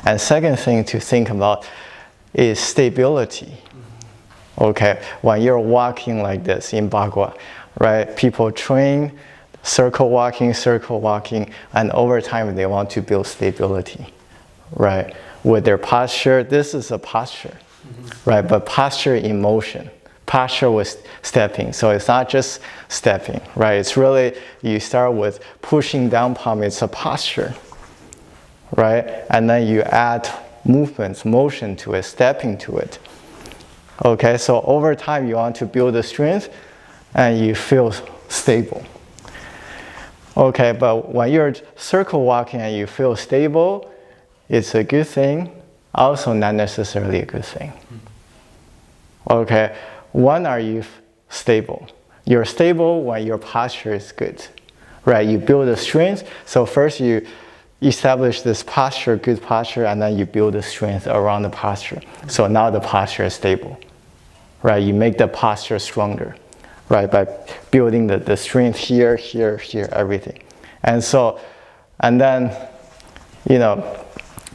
And second thing to think about is stability. Okay, when you're walking like this in Bagua, right? People train circle walking, and over time they want to build stability, right? With their posture, this is a posture, right? But posture in motion. Posture with stepping, so it's not just stepping, right? It's really, you start with pushing down palm, it's a posture, right? And then you add movements, motion to it, stepping to it. Okay, so over time you want to build the strength and you feel stable. Okay, but when you're circle walking and you feel stable, it's a good thing, also not necessarily a good thing. Okay, when are you stable? You're stable when your posture is good, right? You build the strength. So first you establish this posture, good posture, and then you build the strength around the posture. So now the posture is stable, right? You make the posture stronger, right? By building the strength here, everything. And so, and then, you know,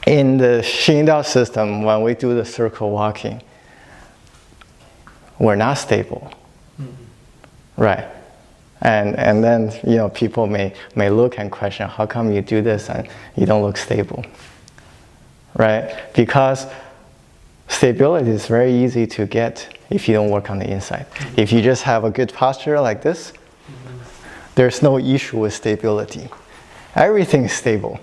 in the Xingdao system, when we do the circle walking, we're not stable, right? And then, you know, people may look and question, how come you do this and you don't look stable, right? Because stability is very easy to get if you don't work on the inside. If you just have a good posture like this, there's no issue with stability. Everything is stable.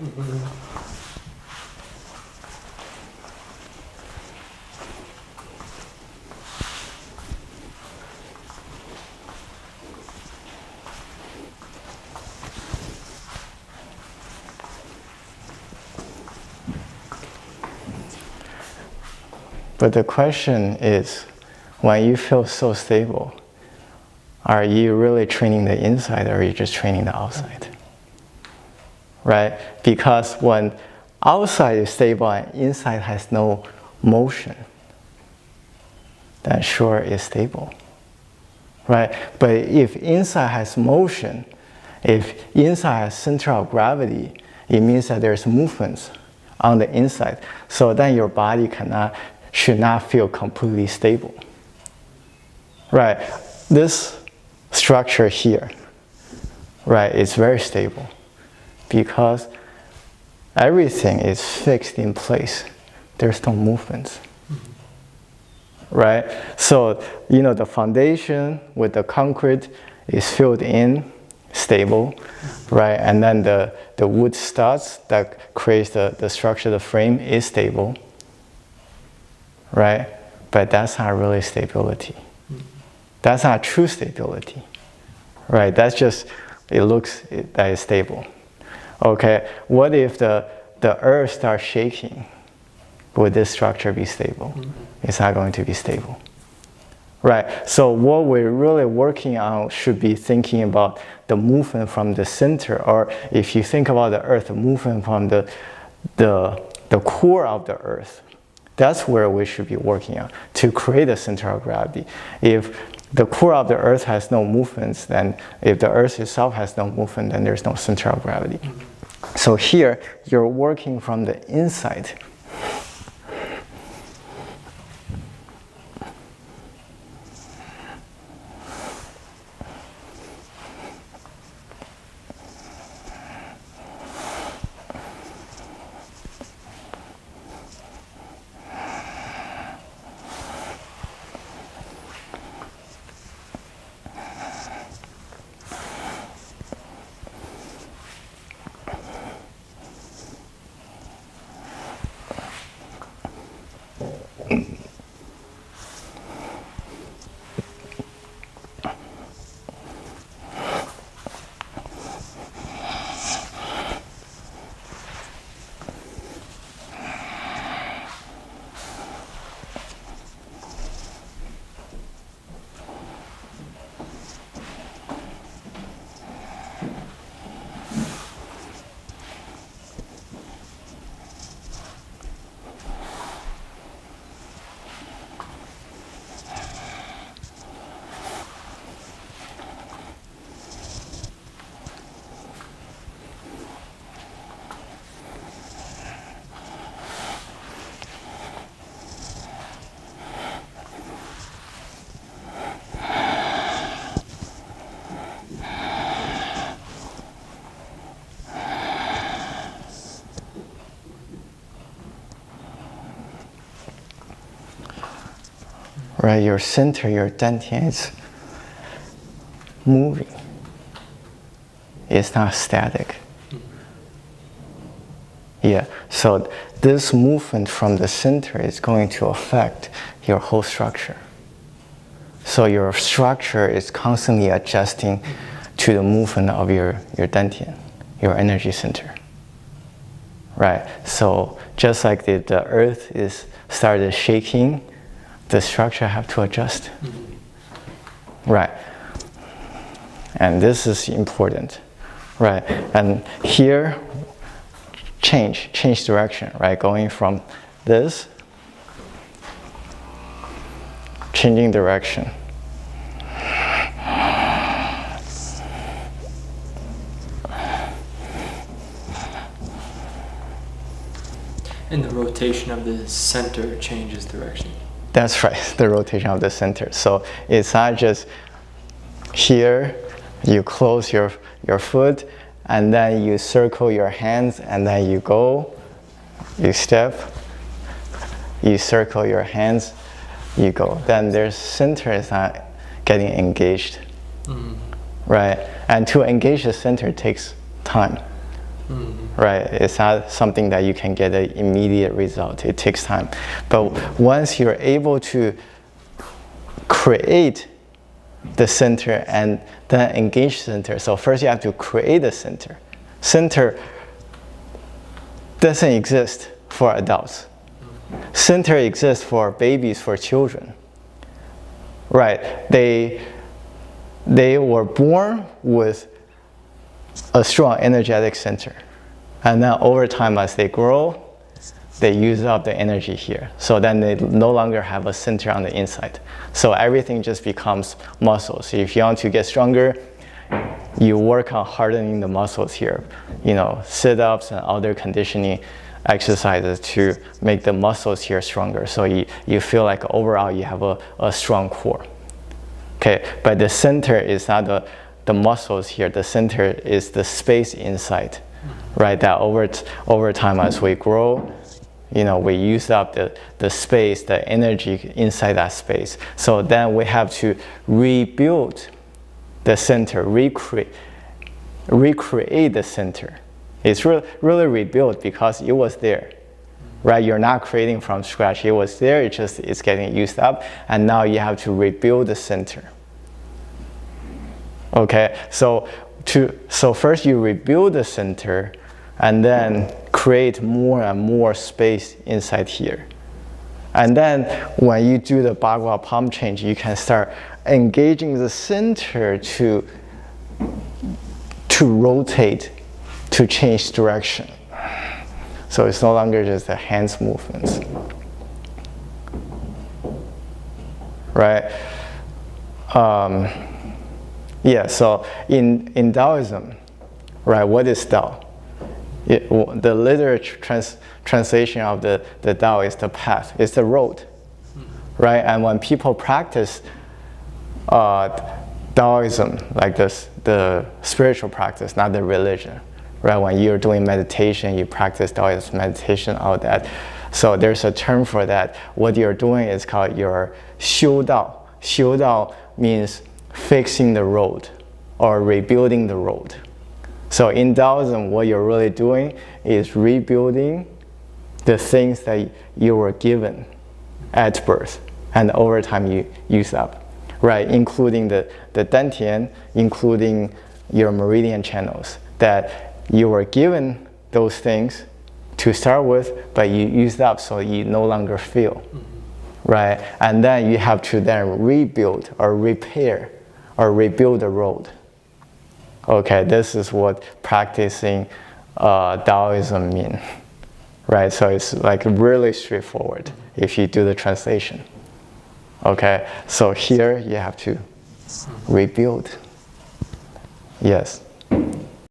But the question is, when you feel so stable, are you really training the inside or are you just training the outside? Right? Because when outside is stable and inside has no motion, then sure it's stable. Right? But if inside has motion, if inside has center of gravity, it means that there's movements on the inside. So then your body should not feel completely stable. Right? This structure here, right, is very stable because everything is fixed in place. There's no movements. Right? So, you know, the foundation with the concrete is filled in, stable, right? And then the wood studs that creates the structure, the frame is stable. Right? But that's not really stability. That's not true stability. Right? That's just, it looks that it's stable. Okay, what if the earth starts shaking? Would this structure be stable? It's not going to be stable. Right? So what we're really working on should be thinking about the movement from the center, or if you think about the earth, the movement from the core of the earth. That's where we should be working on to create a center of gravity. If the core of the earth has no movements, then if the earth itself has no movement, then there's no center of gravity. So here, you're working from the inside. right? Your center, your dantian is moving. It's not static. Yeah, so this movement from the center is going to affect your whole structure. So your structure is constantly adjusting to the movement of your dantian, your energy center. Right, so just like the earth is started shaking, the structure have to adjust. Right, and this is important. Right, and here, change direction, right? Going from this, changing direction. And the rotation of the center changes direction. That's right, the rotation of the center. So it's not just here, you close your foot, and then you circle your hands, and then you go, you step, you circle your hands, you go. Then their center is not getting engaged, right? And to engage the center takes time, right? It's not something that you can get an immediate result. It takes time. But once you're able to create the center and then engage center. So first you have to create the center. Center doesn't exist for adults. Center exists for babies, for children. Right, they were born with a strong energetic center. And then over time as they grow, they use up the energy here. So then they no longer have a center on the inside. So everything just becomes muscles. So if you want to get stronger, you work on hardening the muscles here. You know, sit-ups and other conditioning exercises to make the muscles here stronger. So you feel like overall you have a strong core. Okay, but the center is not the muscles here. The center is the space inside, right? That over time as we grow, you know, we use up the space, the energy inside that space. So then we have to rebuild the center, recreate the center. It's really rebuilt because it was there, right? You're not creating from scratch. It was there, it's getting used up, and now you have to rebuild the center. Okay, so first you rebuild the center, and then create more and more space inside here. And then when you do the Bagua palm change, you can start engaging the center to rotate, to change direction. So it's no longer just the hands movements. Right? Yeah, so in Taoism, right, what is Tao? The literature translation of the Tao is the path, it's the road, right? And when people practice Taoism, like this, the spiritual practice, not the religion, right? When you're doing meditation, you practice Taoist meditation, all that. So there's a term for that. What you're doing is called your Xiu Dao. Xiu Dao means fixing the road or rebuilding the road. So in Taoism, what you're really doing is rebuilding the things that you were given at birth, and over time you use up, right? Including the dantian, including your meridian channels, that you were given those things to start with, but you used up so you no longer feel, right? And then you have to then rebuild or repair or rebuild the road. Okay, this is what practicing Taoism means, right? So it's like really straightforward if you do the translation. Okay, so here you have to rebuild. Yes.